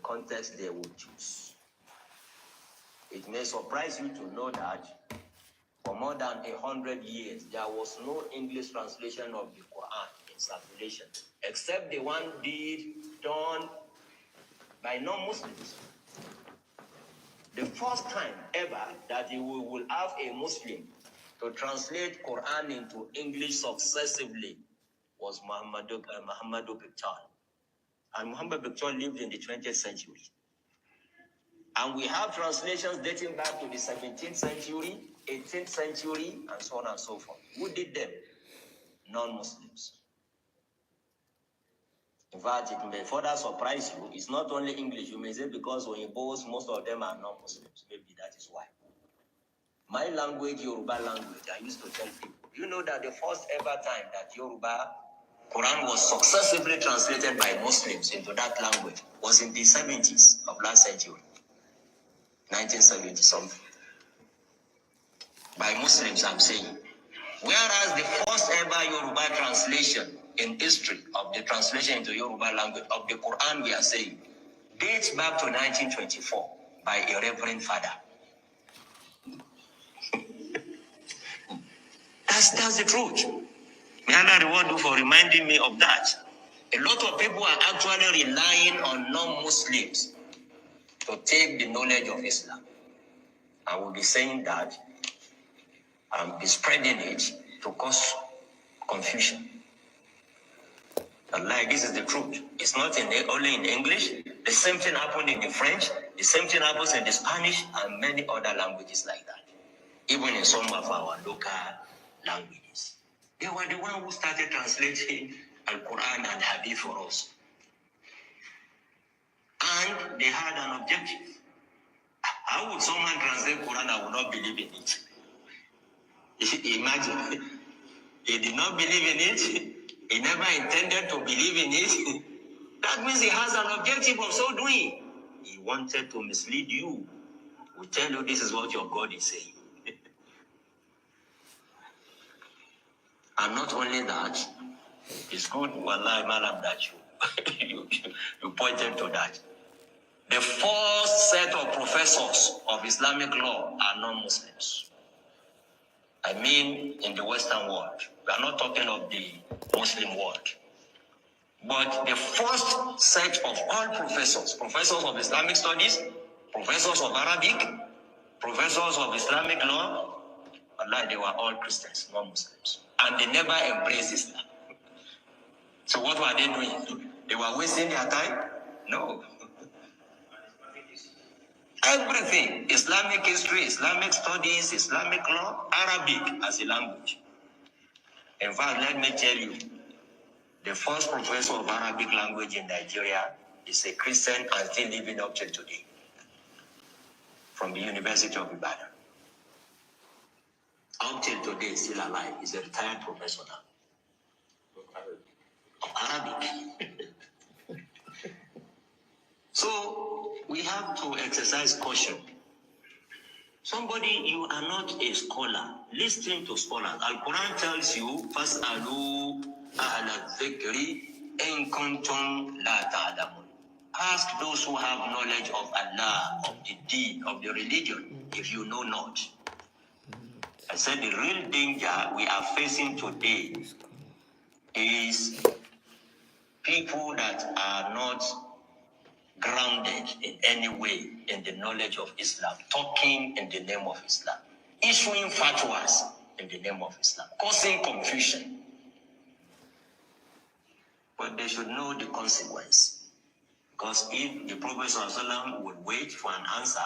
context they would choose. It may surprise you to know that for more than 100 years, there was no English translation of the Quran in circulation, except the one done by non-Muslims. The first time ever that we will have a Muslim to translate Quran into English successively was Muhammadu Biktal. And Muhammad Biktal lived in the 20th century. And we have translations dating back to the 17th century, 18th century, and so on and so forth. Who did them? Non-Muslims. In fact, it may further surprise you. It's not only English. You may say because Oyinbos, most of them are non-Muslims. Maybe that is why. My language, Yoruba language, I used to tell people, you know that the first ever time that Yoruba Quran was successively translated by Muslims into that language was in the 70s of last century, 1970 something. By Muslims, I'm saying. Whereas the first ever Yoruba translation in history of the translation into Yoruba language of the Quran, we are saying, dates back to 1924 by a reverend father. That's the truth. May Allah reward you for reminding me of that. A lot of people are actually relying on non-Muslims to take the knowledge of Islam. I will be saying that and be spreading it to cause confusion. Allah, this is the truth. It's not only in English. The same thing happened in the French. The same thing happens in the Spanish and many other languages like that. Even in some of our local languages. They were the one who started translating Al-Quran and Hadith for us. And they had an objective. How would someone translate Quran and would not believe in it? Imagine. He did not believe in it. He never intended to believe in it. That means he has an objective of so doing. He wanted to mislead you. We tell you this is what your God is saying. And not only that, it's good, wallahi, madam, that you pointed to that. The first set of professors of Islamic law are non-Muslims. I mean, in the Western world. We are not talking of the Muslim world. But the first set of all professors of Islamic studies, professors of Arabic, professors of Islamic law, Allah, they were all Christians, not Muslims. And they never embraced Islam. So what were they doing? They were wasting their time? No. Everything, Islamic history, Islamic studies, Islamic law, Arabic as a language. In fact, let me tell you, the first professor of Arabic language in Nigeria is a Christian and still living up till today from the University of Ibadan. Up till today, still alive. He's a retired professor now. Of Arabic. So, we have to exercise caution. Somebody, you are not a scholar. Listen to scholars. Al-Quran tells you, فَاسْأَلُوا أَهْلَ الذِّكْرِ إِن كُنْتُمْ لَا تَعْلَمُونَ. Ask those who have knowledge of Allah, of the deen, of the religion, if you know not. I said the real danger we are facing today is people that are not grounded in any way in the knowledge of Islam, talking in the name of Islam, issuing fatwas in the name of Islam, causing confusion. But they should know the consequence. Because if the Prophet ﷺ would wait for an answer,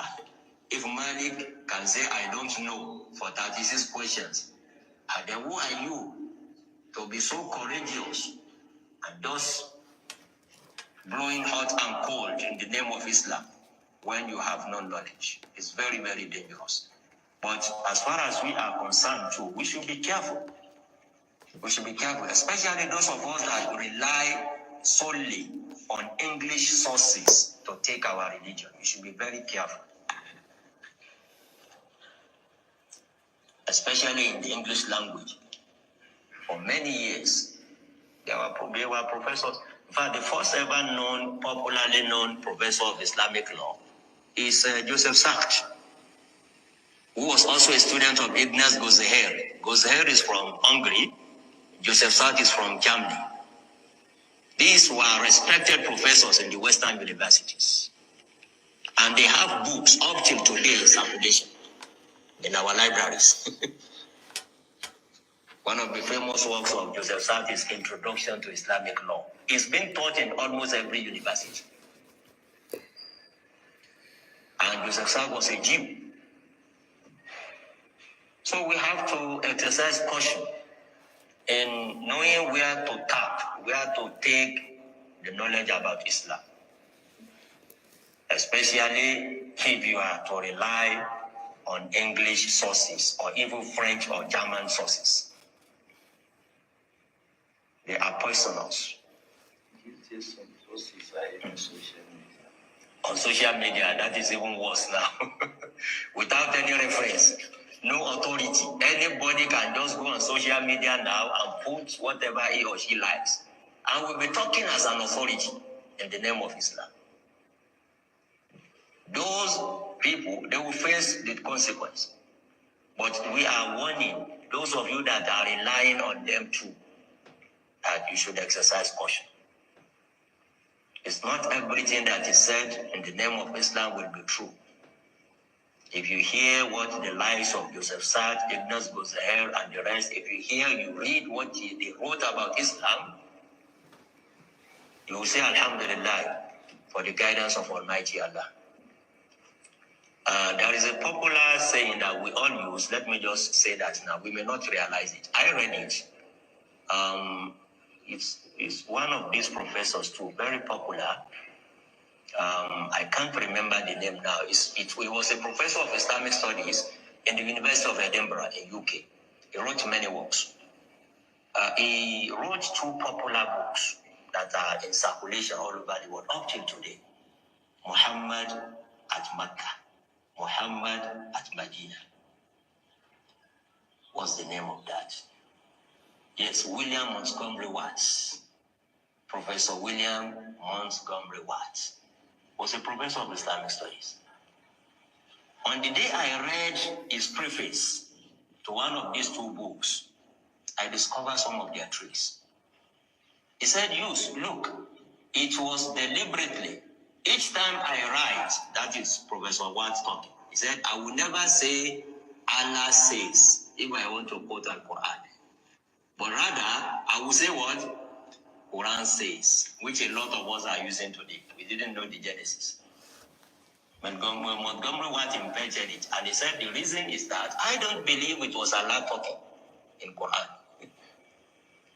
if Malik can say, I don't know, for 36 questions, and then who are you to be so courageous and just blowing hot and cold in the name of Islam when you have no knowledge? It's very, very dangerous. But as far as we are concerned too, we should be careful. We should be careful, especially those of us that rely solely on English sources to take our religion. We should be very careful. Especially in the English language. For many years, there were professors. In In fact, the first ever popularly known professor of Islamic law is Joseph Sachs, who was also a student of Ignaz Gozeher. Gozeher is from Hungary. Joseph Sachs is from Germany. These were respected professors in the Western universities. And they have books up till today in circulation in our libraries. One of the famous works of Joseph Sachs is Introduction to Islamic Law. It's been taught in almost every university. And Joseph Sachs was a Jew. So we have to exercise caution in knowing where to tap, where to take the knowledge about Islam. Especially if you are to rely on English sources or even French or German sources. They are poisonous. On social media, that is even worse now. Without any reference, no authority. Anybody can just go on social media now and put whatever he or she likes. And we'll be talking as an authority in the name of Islam. Those people, they will face the consequence. But we are warning those of you that are relying on them too, that you should exercise caution. It's not everything that is said in the name of Islam will be true. If you hear what the lives of Joseph Sachs, Ignaz Gozeher, and the rest, if you read what they wrote about Islam, you will say Alhamdulillah for the guidance of Almighty Allah. There is a popular saying that we all use. Let me just say that now. We may not realize it. I read it. It's one of these professors too, very popular. I can't remember the name now. It was a professor of Islamic studies in the University of Edinburgh in UK. He wrote many works. He wrote two popular books that are in circulation all over the world up till today. Muhammad at Mecca, Muhammad at Medina. What's the name of that? Yes, William Montgomery Watts. Professor William Montgomery Watts was a professor of Islamic studies. On the day I read his preface to one of these two books, I discovered some of their tricks. He said, look, it was deliberately. Each time I write, that is Professor Watts talking, he said, I will never say Allah says if I want to quote Al-Quran. But rather, I will say what? Quran says, which a lot of us are using today. We didn't know the Genesis. Montgomery Watt invented it, and he said the reason is that I don't believe it was Allah talking in Quran.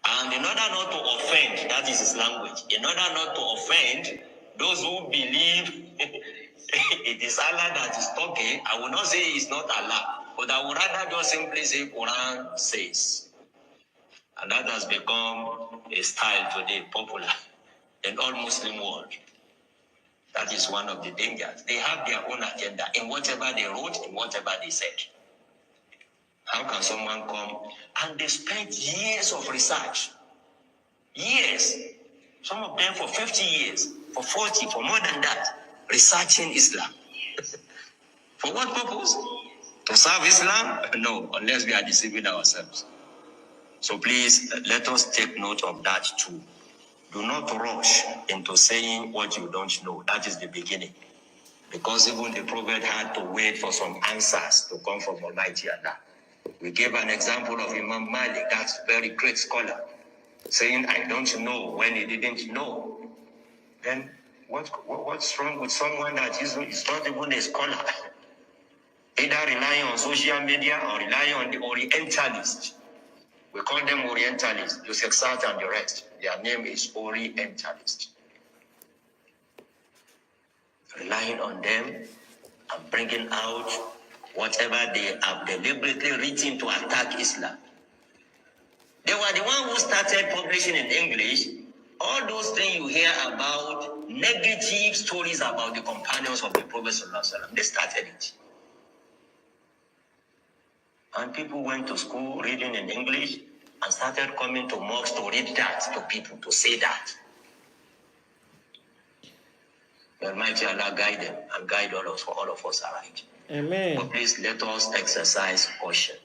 And in order not to offend, that is his language, in order not to offend those who believe it is Allah that is talking, I will not say it's not Allah, but I would rather just simply say Quran says. And that has become a style today, popular in all Muslim world. That is one of the dangers. They have their own agenda in whatever they wrote, in whatever they said. How can someone come and they spend years of research? Years. Some of them for 50 years, for 40, for more than that, researching Islam. For what purpose? To serve Islam? No, unless we are deceiving ourselves. So please, let us take note of that too. Do not rush into saying what you don't know. That is the beginning. Because even the prophet had to wait for some answers to come from Almighty Allah. We gave an example of Imam Malik, that's a very great scholar, saying, I don't know when he didn't know. Then what's wrong with someone that is not even a scholar? Either relying on social media or relying on the Orientalists. We call them Orientalists, Joseph Sachs and the rest. Their name is Orientalist. Relying on them and bringing out whatever they have deliberately written to attack Islam. They were the one who started publishing in English all those things you hear about, negative stories about the companions of the Prophet ﷺ. They started it. And people went to school reading in English and started coming to mosques to read that to people, to say that. May Almighty Allah guide them and guide all of us aright. Amen. But please let us exercise caution.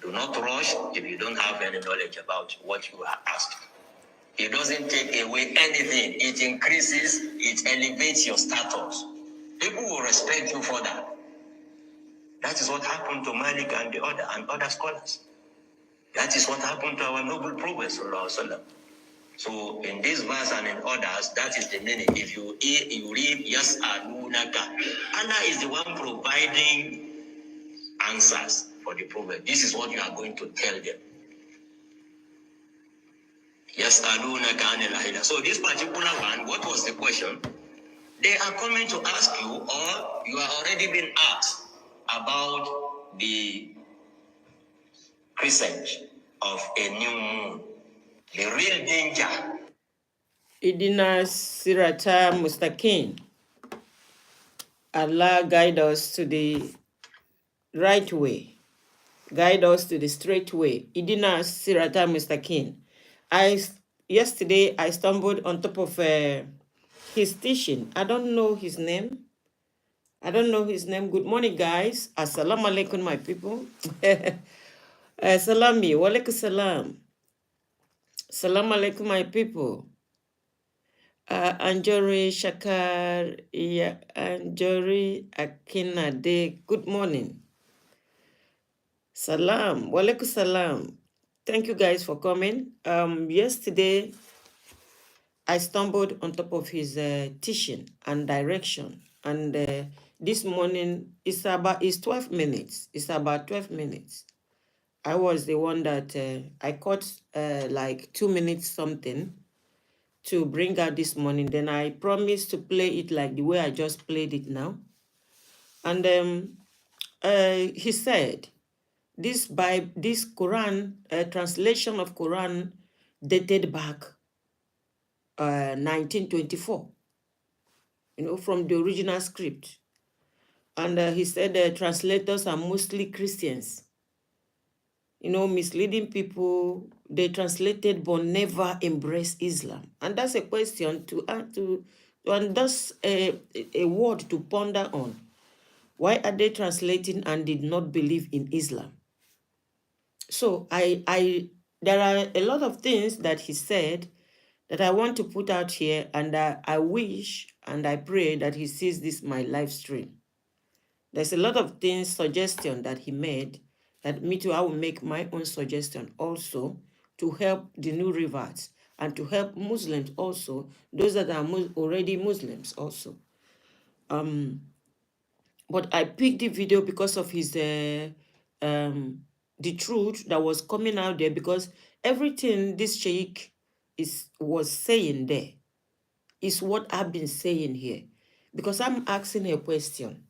Do not rush if you don't have any knowledge about what you are asked. It doesn't take away anything. It increases, it elevates your status. People will respect you for that. That is what happened to Malik and the other scholars. That is what happened to our noble Prophet Sallallahu Alaihi Wasallam. So in this verse and in others, that is the meaning. If you read Yes Alunaka, Allah is the one providing answers for the Prophet. This is what you are going to tell them. Yes Alunaka anil ahila. So this particular one, what was the question? They are coming to ask you, or you are already been asked about the crescent of a new moon. The real danger. Idina Sirata Mustaqim. Allah guide us to the right way. Guide us to the straight way. Idina Sirata Mustaqim. Yesterday I stumbled on top of his teaching. I don't know his name. Good morning, guys. Assalamu alaikum, my people. Salami, wa alaikum salam. Assalamu alaikum, my people. Anjori Shakar, Anjori Akinade, good morning. Salam, wa alaikum salam. Thank you guys for coming. Yesterday, I stumbled on top of his teaching and direction. And this morning, it's 12 minutes. It's about 12 minutes. I was the one that I caught like 2 minutes something to bring out this morning. Then I promised to play it like the way I just played it now. And he said, this Quran, translation of Quran dated back 1924, from the original script. And he said translators are mostly Christians. Misleading people, they translated but never embraced Islam. And that's a question and that's a word to ponder on. Why are they translating and did not believe in Islam? So there are a lot of things that he said that I want to put out here, and I wish and I pray that he sees this my live stream. There's a lot of things, suggestion that he made, that me too, I will make my own suggestion also to help the new reverts and to help Muslims also, those that are already Muslims also. But I picked the video because of his the truth that was coming out there, because everything this sheikh was saying there is what I've been saying here. Because I'm asking a question.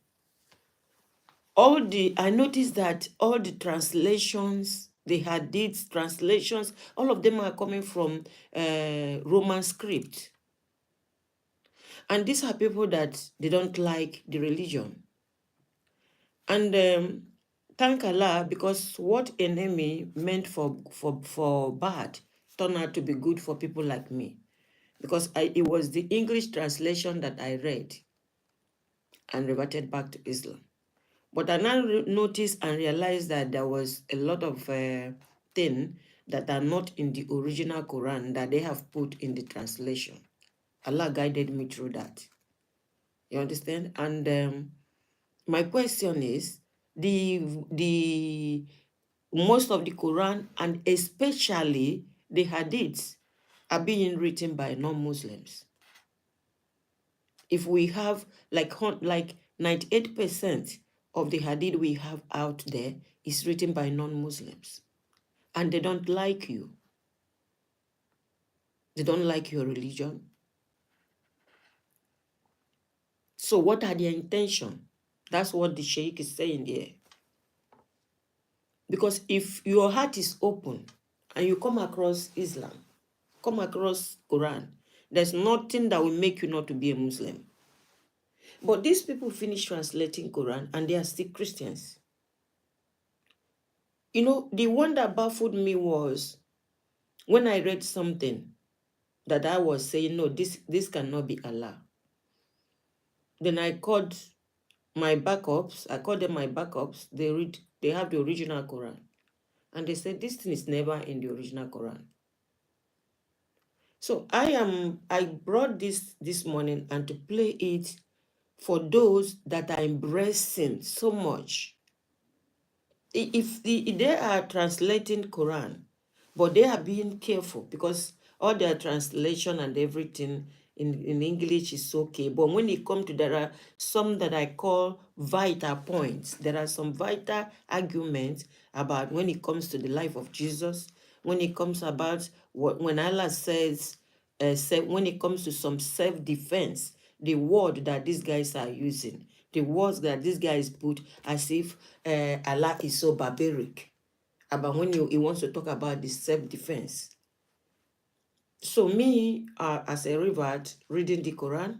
I noticed that all the translations, the hadith translations, all of them are coming from Roman script. And these are people that they don't like the religion. And thank Allah, because what enemy meant for bad turned out to be good for people like me. Because it was the English translation that I read and reverted back to Islam. But I now noticed and realized that there was a lot of things that are not in the original Quran that they have put in the translation. Allah guided me through that. You understand? And my question is, the most of the Quran and especially the hadiths are being written by non-Muslims. If we have like 98% of the hadith we have out there is written by non-Muslims, and they don't like you. They don't like your religion. So what are their intentions? That's what the Sheikh is saying here. Because if your heart is open and you come across Islam, come across Quran, there's nothing that will make you not to be a Muslim. But these people finish translating Quran and they are still Christians. The one that baffled me was when I read something that I was saying, no, this cannot be Allah. Then I called my backups. I called them my backups. They have the original Quran. And they said this thing is never in the original Quran. So I brought this morning and to play it for those that are embracing so much. If they are translating Quran, but they are being careful because all their translation and everything in English is okay. But when it comes to, there are some that I call vital points. There are some vital arguments about when it comes to the life of Jesus, when it comes about when Allah says, when it comes to some self-defense, the word that these guys are using, the words that these guys put as if Allah is so barbaric about when he wants to talk about the self-defense. So me, as a revert, reading the Quran,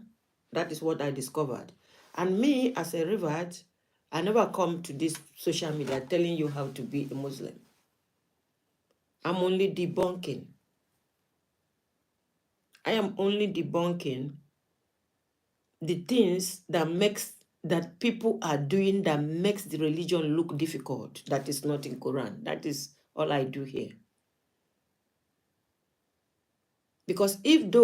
that is what I discovered. And me, as a revert, I never come to this social media telling you how to be a Muslim. I'm only debunking. I am only debunking the things that people are doing that makes the religion look difficult. That is not in Quran. That is all I do here. Because if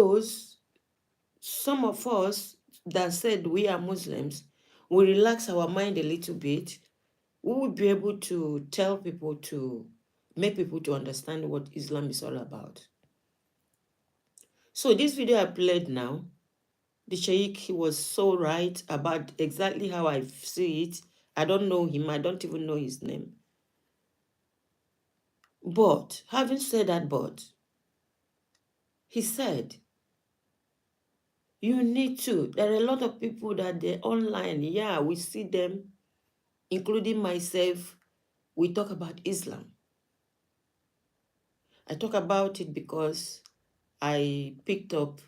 some of us that said we are Muslims, we relax our mind a little bit, we will be able to tell people to make people to understand what Islam is all about. So this video I played now, the Sheikh, he was so right about exactly how I see it. I don't know him. I don't even know his name. But having said that, he said, you need to. There are a lot of people that they're online. Yeah, we see them, including myself. We talk about Islam. I talk about it because I picked up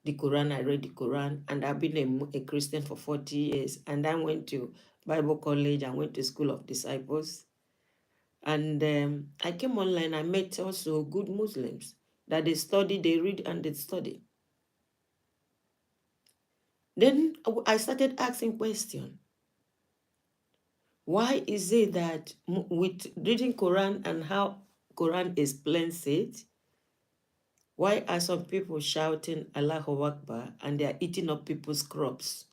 the Quran, I read the Quran, and I've been a Christian for 40 years. And I went to Bible college, I went to School of Disciples. And I came online, I met also good Muslims that they study, they read and they study. Then I started asking questions. Why is it that with reading Quran and how Quran explains it, why are some people shouting Allahu Akbar and they are eating up people's crops?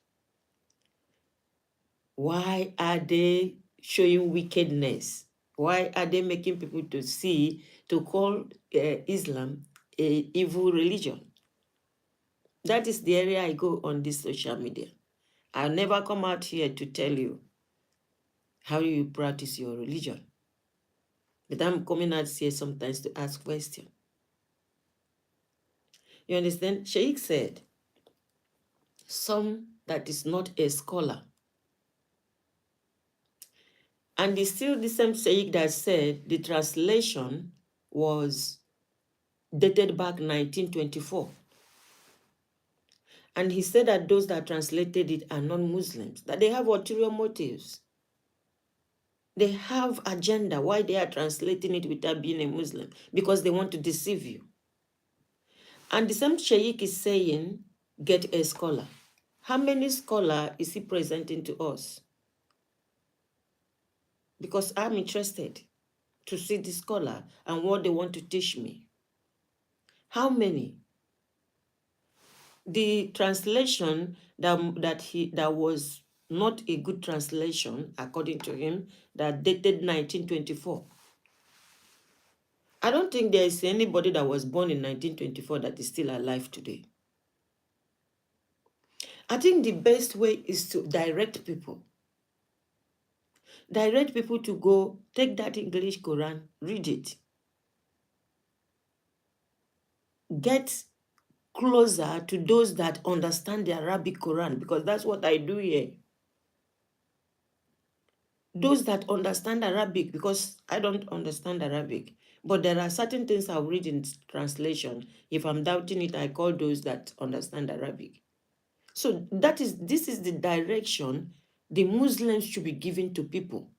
Why are they showing wickedness? Why are they making people to call Islam a evil religion? That is the area I go on this social media. I'll never come out here to tell you how you practice your religion. But I'm coming out here sometimes to ask questions. You understand? Sheikh said, some that is not a scholar. And it's still the same Sheikh that said the translation was dated back 1924. And he said that those that translated it are non-Muslims, that they have ulterior motives. They have agenda why they are translating it without being a Muslim, because they want to deceive you. And the same Sheikh is saying, get a scholar. How many scholars is he presenting to us? Because I'm interested to see the scholar and what they want to teach me. How many? The translation that was not a good translation, according to him, that dated 1924. I don't think there is anybody that was born in 1924 that is still alive today. I think the best way is to direct people. Direct people to go, take that English Quran, read it. Get closer to those that understand the Arabic Quran, because that's what I do here. Those that understand Arabic, because I don't understand Arabic, but there are certain things I'll read in translation. If I'm doubting it, I call those that understand Arabic. So this is the direction the Muslims should be giving to people.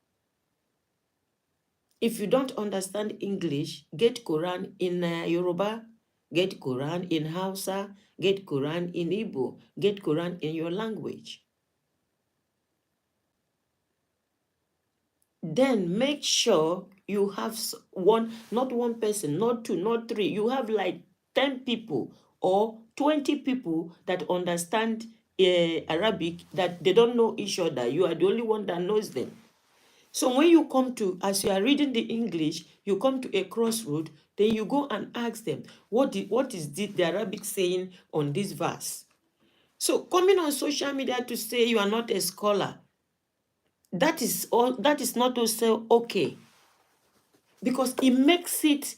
If you don't understand English, get Quran in Yoruba, Get Quran in Hausa, get Quran in Igbo, get Quran in your language. Then make sure you have one, not one person, not two, not three. You have like 10 people or 20 people that understand Arabic, that they don't know each other. You are the only one that knows them. So when you come to, as you are reading the English, you come to a crossroad, then you go and ask them, what is the Arabic saying on this verse? So coming on social media to say you are not a scholar, that is not also okay, because it makes it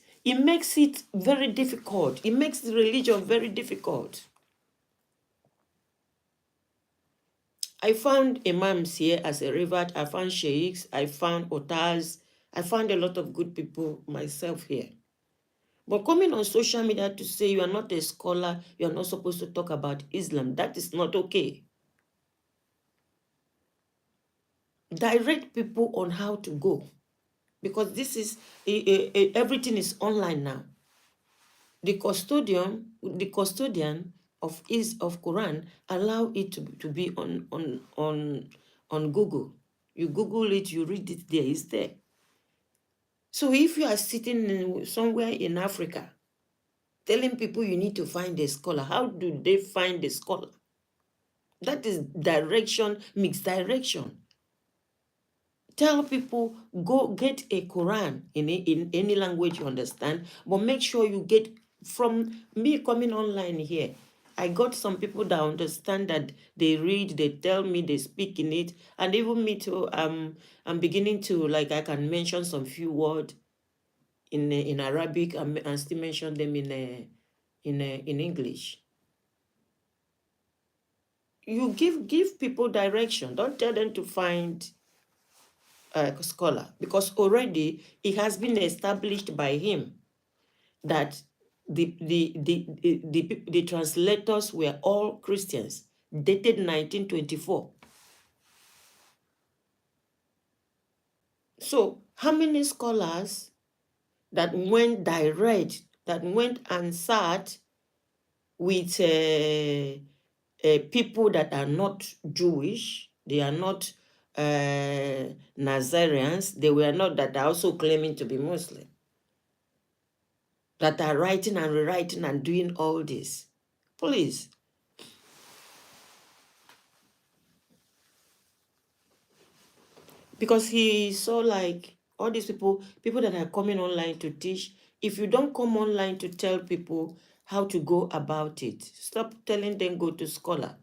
very difficult. It makes the religion very difficult. I found imams here as a revert. I found sheikhs. I found otars. I found a lot of good people myself here. But coming on social media to say you are not a scholar, you are not supposed to talk about Islam, that is not okay. Direct people on how to go, because this is everything is online now. The custodian of Quran allow it to be on Google. You Google it, you read it there, it's there. So if you are sitting somewhere in Africa telling people you need to find a scholar, how do they find a scholar? That is direction, mixed direction. Tell people, go get a Quran in any language you understand, but make sure you get, from me coming online here, I got some people that understand, that they read, they tell me, they speak in it, and even me too, I'm beginning to, like, I can mention some few words in Arabic and still mention them in English. You give people direction. Don't tell them to find scholar, because already it has been established by him that the translators were all Christians, dated 1924. So how many scholars that went direct, that went and sat with people that are not Jewish, they are not Nazareans, they were not, that are also claiming to be Muslim, that are writing and rewriting and doing all this? Please. Because he saw, like, all these people that are coming online to teach, if you don't come online to tell people how to go about it, stop telling them go to scholar,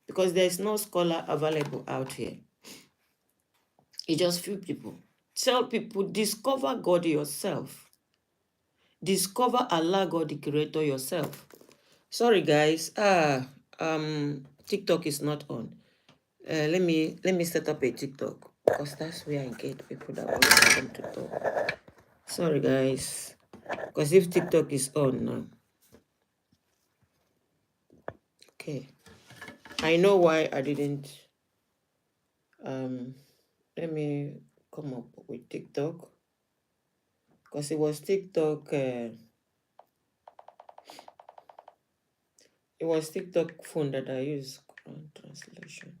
because there's no scholar available out here. It's just few people. Tell people, discover God yourself. Discover Allah, God the creator, yourself. Sorry guys, TikTok is not on. Let me set up a TikTok, because that's where I get people that want to come to talk. Sorry guys, because if TikTok is on now, okay, I know why I didn't. Let me come up with TikTok, because it was TikTok. It was TikTok phone that I use. Quran translation.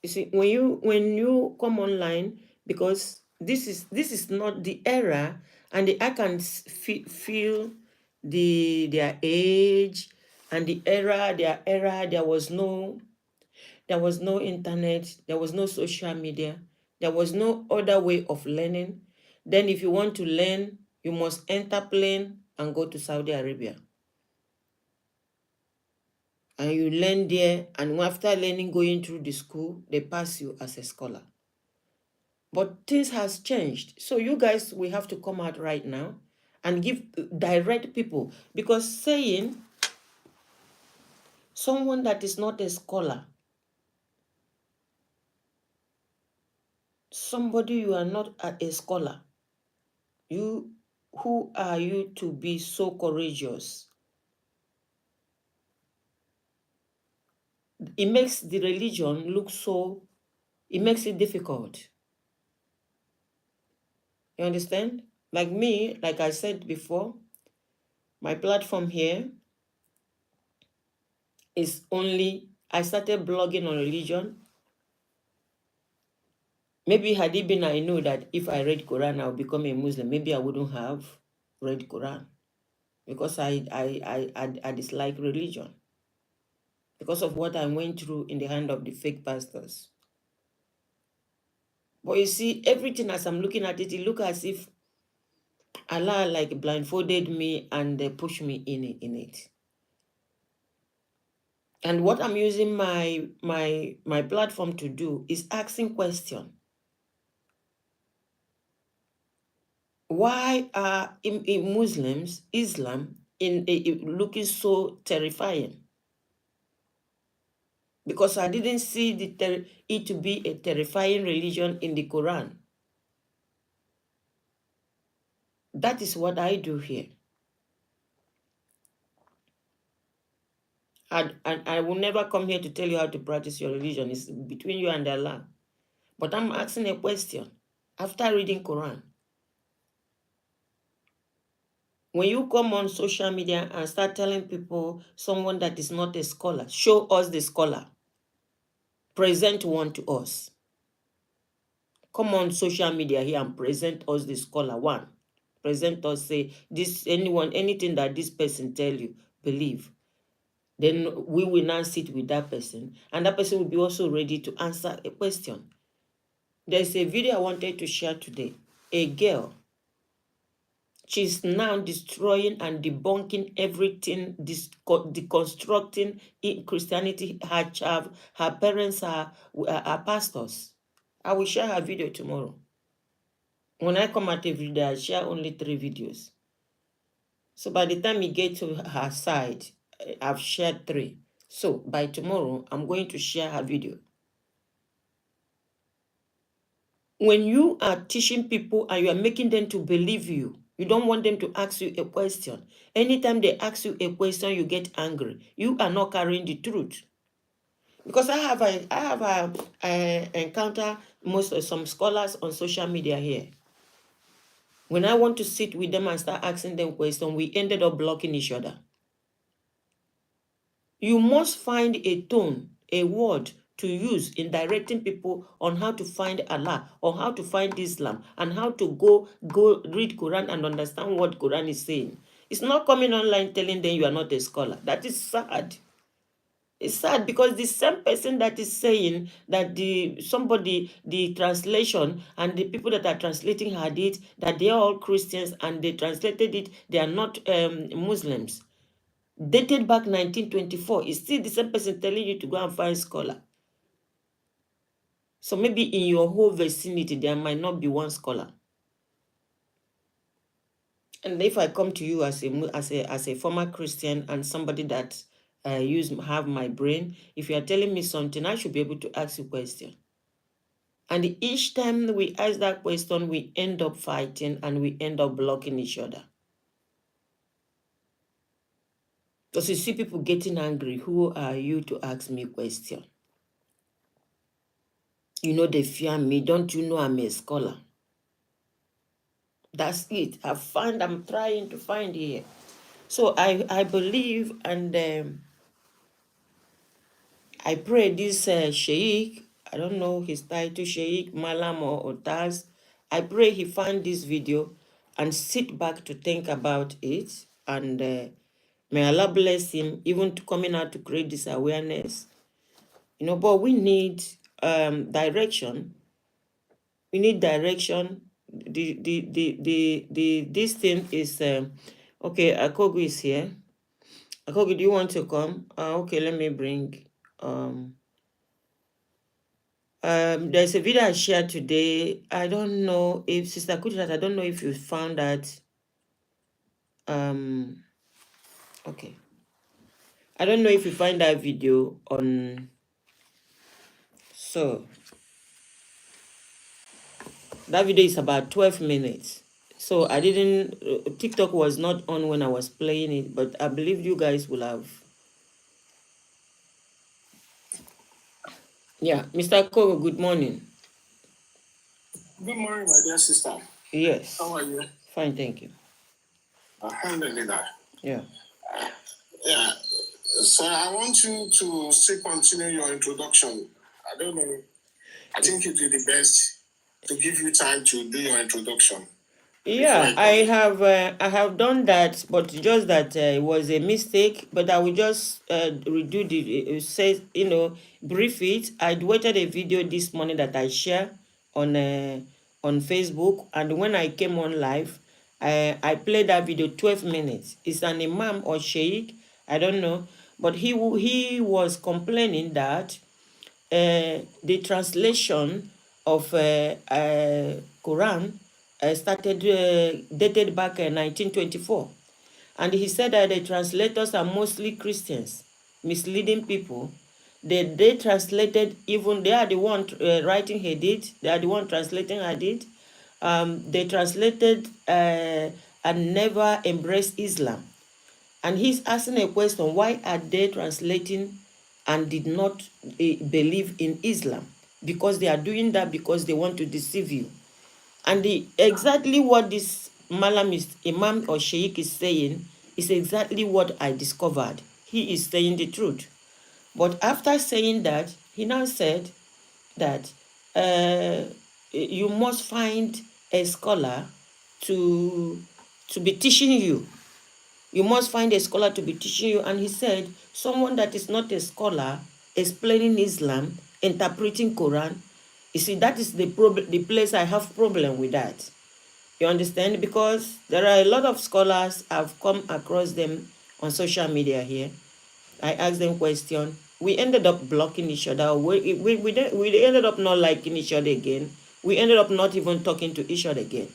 You see, when you come online, because this is not the era, and I can feel their age and their era. There was no internet, there was no social media, there was no other way of learning. Then if you want to learn, you must enter plane and go to Saudi Arabia. And you learn there, and after learning, going through the school, they pass you as a scholar. But things has changed. So you guys, we have to come out right now and give direct people, because saying someone that is not a scholar, somebody you are not a scholar, who are you to be so courageous? It makes the religion look so, it makes it difficult. You understand? Like me, like I said before, my platform here is only, I started blogging on religion. Maybe had it been I know that if I read Quran, I'll become a Muslim, maybe I wouldn't have read Quran because I dislike religion because of what I went through in the hand of the fake pastors. But you see, everything as I'm looking at it, it looks as if Allah like blindfolded me and pushed me in it. And what I'm using my platform to do is asking question. Why are in Muslims, Islam, looking so terrifying? Because I didn't see it to be a terrifying religion in the Quran. That is what I do here. And I will never come here to tell you how to practice your religion. It's between you and Allah. But I'm asking a question. After reading Quran, when you come on social media and start telling people someone that is not a scholar, show us the scholar. Present one to us. Come on social media here and present us the scholar. One. Present us, say, anything that this person tell you, believe. Then we will now sit with that person, and that person will be also ready to answer a question. There's a video I wanted to share today. A girl, she's now destroying and debunking everything, deconstructing Christianity. Her parents are pastors. I will share her video tomorrow. When I come out every day, I share only 3 videos. So by the time you get to her side, I've shared 3. So by tomorrow, I'm going to share her video. When you are teaching people and you are making them to believe you, you don't want them to ask you a question. Anytime they ask you a question, you get angry. You are not carrying the truth. Because I have encounter some scholars on social media here. When I want to sit with them and start asking them questions, we ended up blocking each other. You must find a tone, a word to use in directing people on how to find Allah or how to find Islam and how to go read Quran and understand what Quran is saying. It's not coming online telling them you are not a scholar. That is sad. It's sad because the same person that is saying that the translation and the people that are translating hadith, that they are all Christians and they translated it, they are not Muslims. Dated back 1924, is still the same person telling you to go and find scholar. So maybe in your whole vicinity, there might not be one scholar. And if I come to you as a former Christian and somebody that have my brain, if you are telling me something, I should be able to ask you a question. And each time we ask that question, we end up fighting and we end up blocking each other. Because you see people getting angry. Who are you to ask me a question? You know they fear me. Don't you know I'm a scholar? That's it. I'm trying to find here. So I believe and I pray this Sheikh, I don't know his title, Sheikh, Malam or Otaz, I pray he find this video and sit back to think about it. And may Allah bless him even to coming out to create this awareness. You know, but we need direction. We need direction. This thing is okay. Akogu is here. Akogu, do you want to come? Okay, let me bring. There's a video I shared today. I don't know if Sister Kudrat, I don't know if you found that. Okay. I don't know if you find that video on. So that video is about 12 minutes. So I didn't, TikTok was not on when I was playing it, but I believe you guys will have. Yeah, Mr. Kogo, good morning. Good morning, my dear sister. Yes. How are you? Fine, thank you. Alhamdulillah. Yeah. Yeah. So I want you to still continue your introduction. I don't know. I think it would be the best to give you time to do your introduction. Yeah, I have done that, but just that it was a mistake. But I will just redo the say brief it. I waited a video this morning that I share on Facebook, and when I came on live, I played that video 12 minutes. It's an imam or sheikh, I don't know, but he was complaining that the translation of Quran started dated back in 1924, and he said that the translators are mostly Christians, misleading people. They translated, even they are the one writing Hadith. They are the one translating Hadith. They translated and never embraced Islam. And he's asking a question, why are they translating and did not believe in Islam? Because they are doing that because they want to deceive you. And exactly what this Malam Imam or Sheikh is saying is exactly what I discovered. He is saying the truth. But after saying that, he now said that you must find a scholar to be teaching you. You must find a scholar to be teaching you. And he said, someone that is not a scholar explaining Islam, interpreting Quran, you see, that is the place I have problem with that. You understand? Because there are a lot of scholars, I've come across them on social media here. I asked them question. We ended up blocking each other. We ended up not liking each other again. We ended up not even talking to each other again.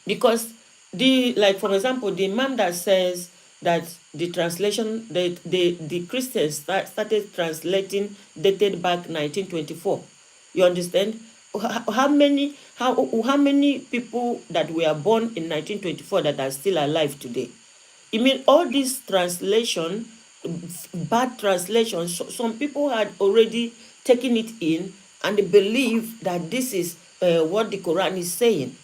Because like for example, the imam that says that the translation, the Christians started translating dated back 1924. You understand? How many people that were born in 1924 that are still alive today? I mean, all this translation, bad translation, some people had already taken it in and they believe that this is what the Quran is saying.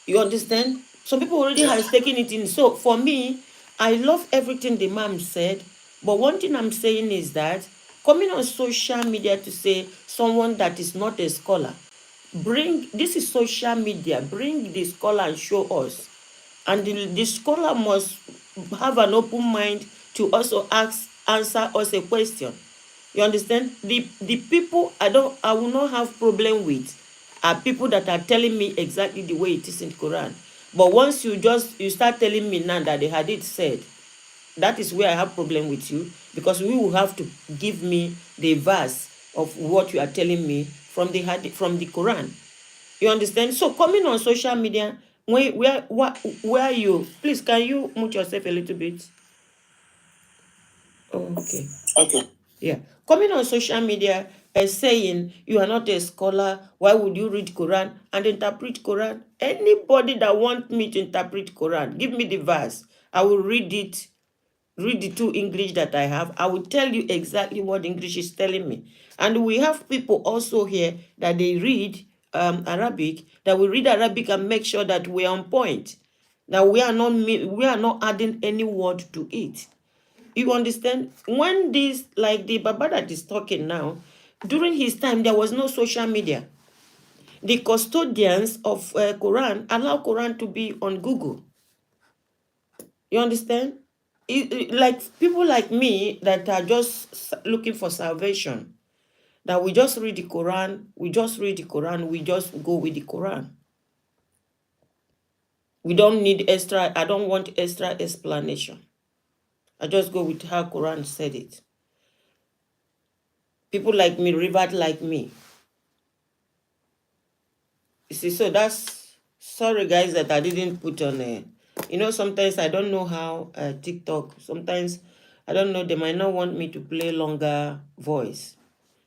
You understand? Some people already has taken it in. So for me, I love everything the mom said. But one thing I'm saying is that coming on social media to say someone that is not a scholar, this is social media, bring the scholar and show us. And the scholar must have an open mind to also answer us a question. You understand? The people I will not have problem with are people that are telling me exactly the way it is in Quran. But once you start telling me now that the hadith said, that is where I have problem with you, because we will have to give me the verse of what you are telling me from the hadith, from the Quran. You understand? So coming on social media, where you, please, can you mute yourself a little bit? Okay. Okay. Yeah. Coming on social media and saying you are not a scholar, why would you read Quran and interpret Quran? Anybody that wants me to interpret Quran, give me the verse. I will read it, read the two English that I have. I will tell you exactly what English is telling me. And we have people also here that they read Arabic, that we read Arabic and make sure that we are on point. That we are not adding any word to it. You understand? When this, like the Baba that is talking now, during his time, there was no social media. The custodians of Quran allow Quran to be on Google. You understand? Like people like me that are just looking for salvation, that we just read the Quran, we just go with the Quran. We don't need extra, I don't want extra explanation. I just go with how Quran said it. People like me, revert like me. You see, so that's, sorry guys that I didn't put on a, sometimes I don't know how TikTok, sometimes I don't know, they might not want me to play longer voice.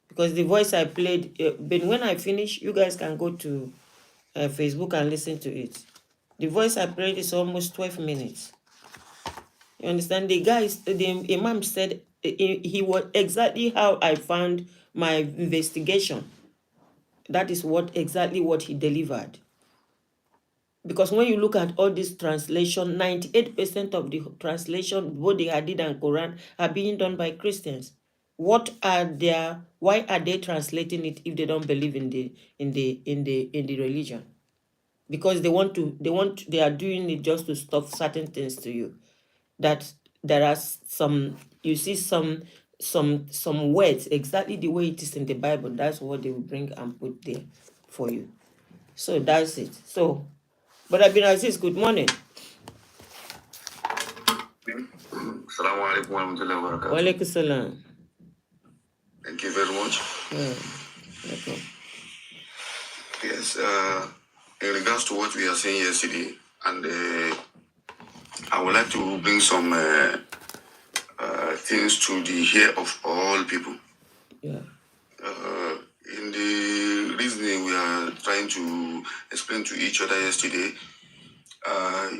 Because the voice I played, but when I finish, you guys can go to Facebook and listen to it. The voice I played is almost 12 minutes. You understand? The Imam said he was exactly how I found my investigation. That is exactly what he delivered. Because when you look at all this translation, 98% of the translation, both the Hadith and Quran, are being done by Christians. Why are they translating it if they don't believe in the religion? Because they are doing it just to stop certain things to you. That there are some, you see some words exactly the way it is in the Bible. That's what they will bring and put there for you. So that's it. So, but Abin Aziz, good morning. Assalamu alaikum wa rahmatullahi wa barakatuh. Wa alaikum salam. Thank you very much. Okay. Yes, in regards to what we are saying yesterday, and I would like to bring some things to the ear of all people. Yeah. In the reasoning we are trying to explain to each other yesterday,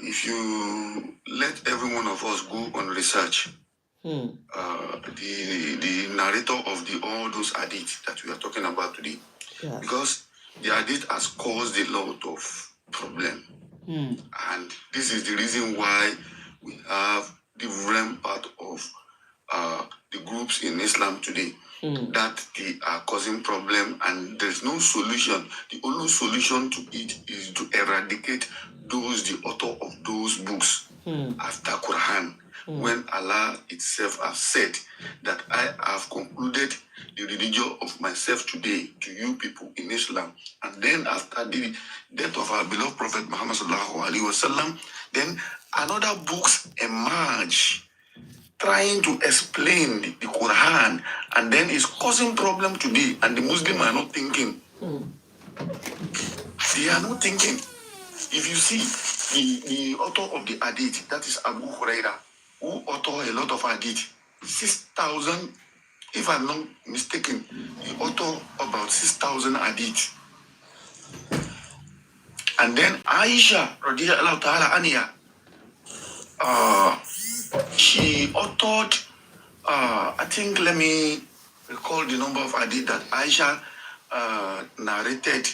if you let every one of us go on research, the narrator of all those hadith that we are talking about today, because the hadith has caused a lot of problem, and this is the reason why we have different part of the groups in Islam today that they are causing problem, and there's no solution. The only solution to it is to eradicate the author of those books after Quran. When Allah itself has said that I have concluded the religion of myself today to you people in Islam, and then after the death of our beloved Prophet Muhammad sallallahu alaihi wasallam, then another books emerge trying to explain the Quran, and then it's causing problem today, and the Muslims are not thinking. They are not thinking. If you see the author of the hadith, that is Abu Huraira, who authored a lot of hadith, 6,000, if I'm not mistaken, he authored about 6,000 hadith. And then Aisha, radiyallahu ta'ala anha, she authored, I think, let me recall the number of hadith that Aisha narrated.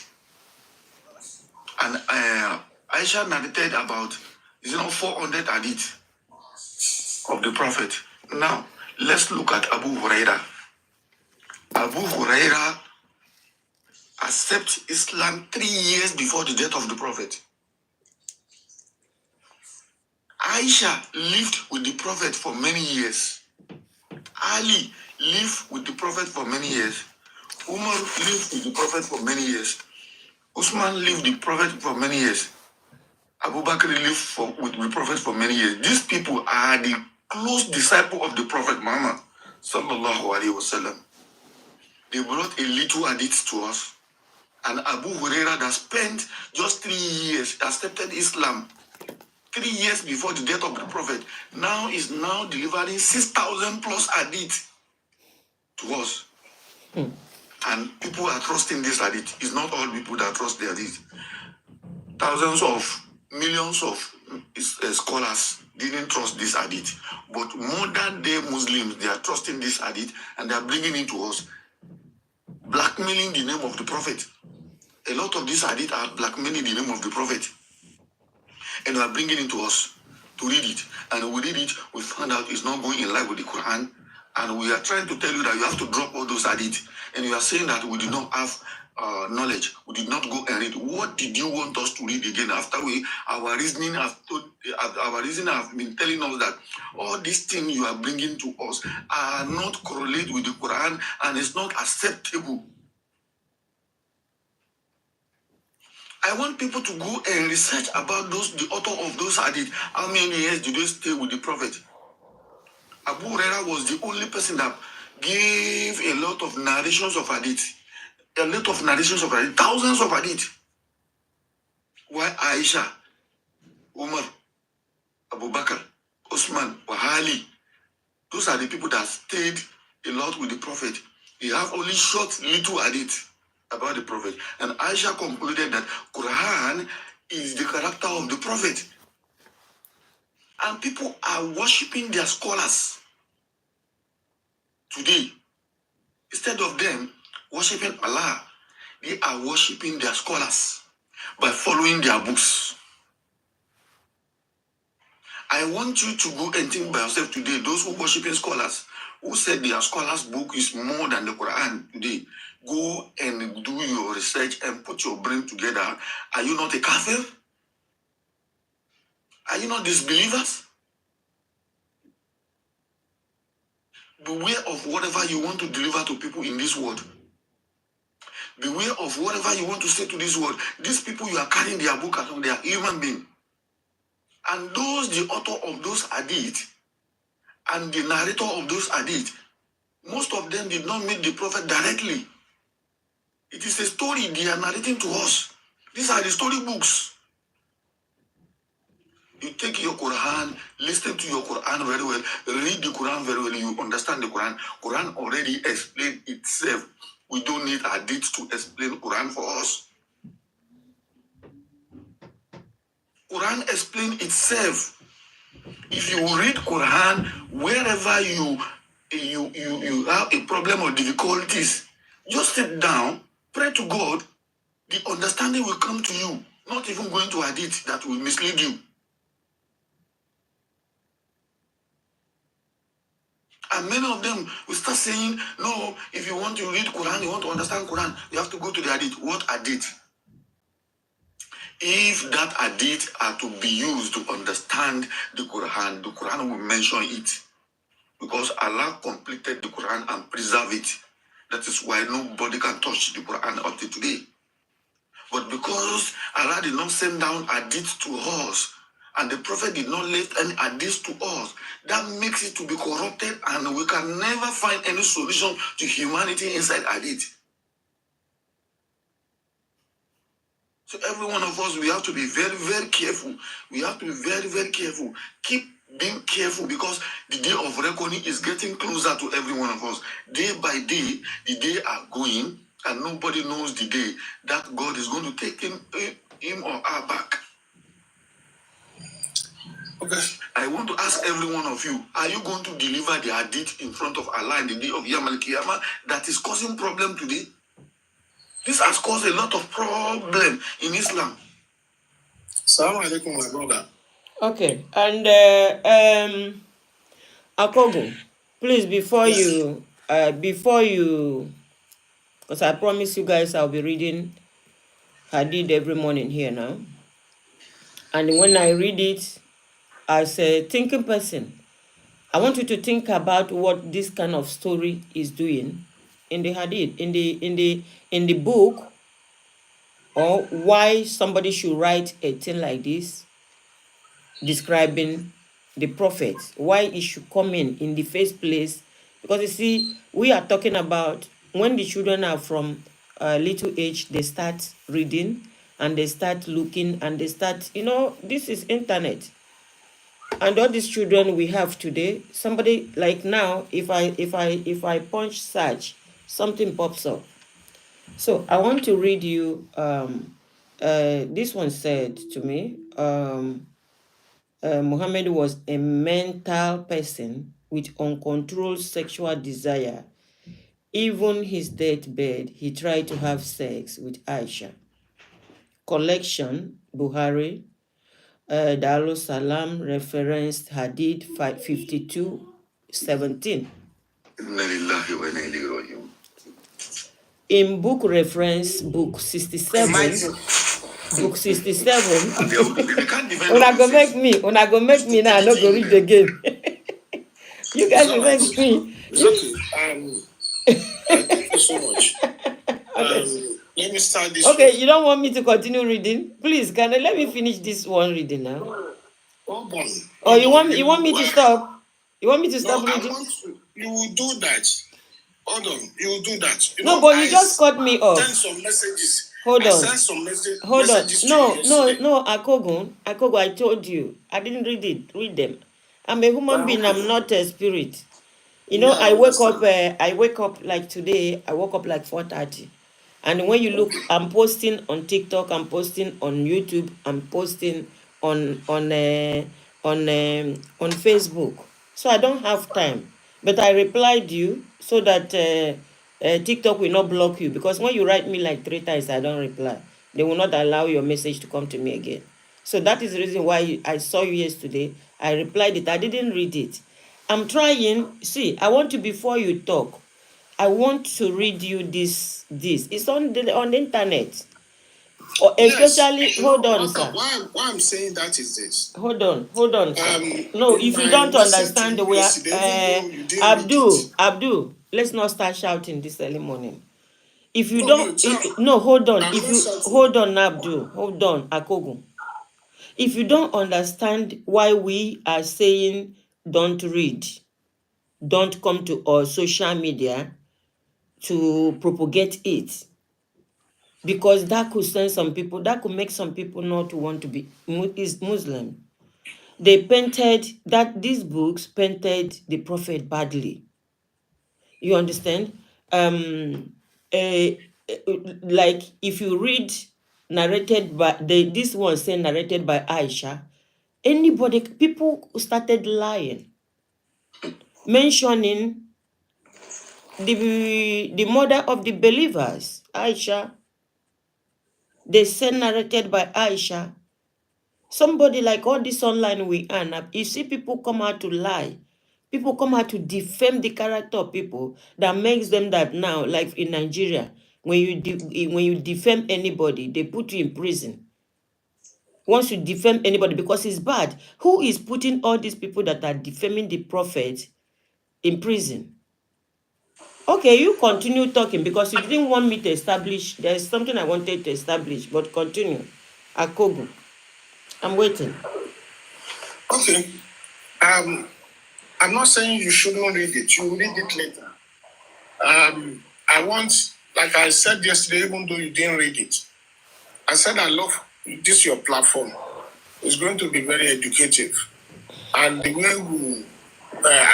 And Aisha narrated about, 400 hadith of the Prophet. Now, let's look at Abu Huraira. Abu Huraira accepted Islam 3 years before the death of the Prophet. Aisha lived with the Prophet for many years. Ali lived with the Prophet for many years. Umar lived with the Prophet for many years. Usman lived with the Prophet for many years. Abu Bakr lived with the Prophet for many years. These people are the close disciple of the Prophet Muhammad sallallahu alaihi wasallam. They brought a little hadith to us. And Abu Huraira that spent just 3 years, accepted Islam 3 years before the death of the Prophet, now is delivering 6,000 plus hadith to us. And people are trusting this hadith. It's not all people that trust the hadith. Thousands of millions of scholars didn't trust this hadith. But modern day Muslims, they are trusting this hadith and they are bringing it to us, blackmailing the name of the Prophet. A lot of these hadith are blackmailing the name of the Prophet. And they are bringing it to us to read it. And we read it, we found out it's not going in line with the Quran. And we are trying to tell you that you have to drop all those hadith. And you are saying that we did not have knowledge. We did not go and read. What did you want us to read again after our reasoning have been telling us that all these things you are bringing to us are not correlated with the Quran and it's not acceptable. I want people to go and research about the author of those hadith. How many years did they stay with the Prophet? Abu Huraira was the only person that gave a lot of narrations of hadith. Thousands of hadith. Why Aisha, Umar, Abu Bakr, Osman, Ali, those are the people that stayed a lot with the Prophet. They have only short little hadith about the Prophet. And Aisha concluded that Quran is the character of the Prophet. And people are worshipping their scholars today. Instead of them worshipping Allah, they are worshipping their scholars by following their books. I want you to go and think by yourself today. Those who worshiping scholars, who said their scholars' book is more than the Quran today, go and do your research and put your brain together. Are you not a kafir? Are you not disbelievers? Beware of whatever you want to deliver to people in this world. Beware of whatever you want to say to this world. These people you are carrying their book along, they are human beings. And those, the author of those hadith and the narrator of those hadith, most of them did not meet the prophet directly. It is a story they are narrating to us. These are the story books. You take your Quran, listen to your Quran very well, read the Quran very well, you understand the Quran. Quran already explained itself. We don't need hadith to explain Quran for us. Quran explains itself. If you read Quran, wherever you have a problem or difficulties, just sit down, pray to God, the understanding will come to you, not even going to hadith that will mislead you. And many of them will start saying, no, if you want to read Quran, you want to understand Quran, you have to go to the hadith. What hadith? If that hadith are to be used to understand the Quran will mention it. Because Allah completed the Quran and preserved it. That is why nobody can touch the Quran up to today. But because Allah did not send down hadith to us, and the Prophet did not let any hadith to us, that makes it to be corrupted, and we can never find any solution to humanity inside hadith. So every one of us, we have to be very, very careful. We have to be very, very careful. Keep being careful, because the day of reckoning is getting closer to every one of us. Day by day, the day are going, and nobody knows the day that God is going to take him or her back. Okay. I want to ask every one of you, are you going to deliver the hadith in front of Allah in the day of Yom Al-Qiyamah that is causing problem today? This has caused a lot of problem in Islam. Assalamu alaikum, my brother. Okay, and Akogo, please, before you, because I promise you guys I'll be reading Hadith every morning here now. And when I read it, as a thinking person, I want you to think about what this kind of story is doing in the Hadith, in the book, or why somebody should write a thing like this, describing the prophet, why it should come in the first place. Because you see, we are talking about when the children are from little age, they start reading and they start looking and they start, this is internet. And all these children we have today, somebody like now, if I punch search, something pops up. So I want to read you, this one said to me, Muhammad was a mental person with uncontrolled sexual desire. Even his deathbed, he tried to have sex with Aisha. Collection, Buhari, Darul Salam referenced Hadith 52:17. In book reference, book 67, book 67. Una go make me now, I no go read again. You guys will make me. Thank you so much. Let me start this. Okay, you don't want me to continue reading? Please, let me finish this one reading now? Hold on. Or you want me to stop? You want me to stop reading? You will do that. Hold on, you will do that. No, but you just cut me off. Send some messages. Hold on. Send some messages. Hold on. No, Akogo, I told you. I didn't read them. I'm a human being, I'm not a spirit. I wake up like today, I woke up like 4:30. And when you look, I'm posting on TikTok, I'm posting on YouTube, I'm posting on Facebook. So I don't have time. But I replied you so that TikTok will not block you, because when you write me like 3 times, I don't reply. They will not allow your message to come to me again. So that is the reason why I saw you yesterday. I replied it. I didn't read it. I'm trying. See, I want to, before you talk, I want to read you this. It's on the internet. Or especially, yes. hold on, sir. Why I'm saying that is this. Hold on, sir. No, In if you my don't message to understand the you way, yesterday, even though you didn't read it. Abdul, let's not start shouting this early morning. If you No, don't, no, hold on. I'm If not you shouting. hold on, Abdul, hold on, Akogun. If you don't understand why we are saying don't read, don't come to our social media to propagate it, because that could send some people, that could make some people not to want to be Muslim. They painted that these books painted the prophet badly. You understand? Like if you read narrated by this one saying narrated by Aisha, people started lying, mentioning the mother of the believers, Aisha. They said narrated by Aisha. Somebody like all this online we earn, you see people come out to lie. People come out to defame the character of people that makes them that now, like in Nigeria, when you defame anybody, they put you in prison. Once you defame anybody because it's bad, who is putting all these people that are defaming the prophet in prison? Okay, you continue talking because you didn't want me to establish. There's something I wanted to establish, but continue. Akogu, I'm waiting. Okay. I'm not saying you shouldn't read it. You will read it later. I want, like I said yesterday, even though you didn't read it, I said I love this your platform. It's going to be very educative, and the way we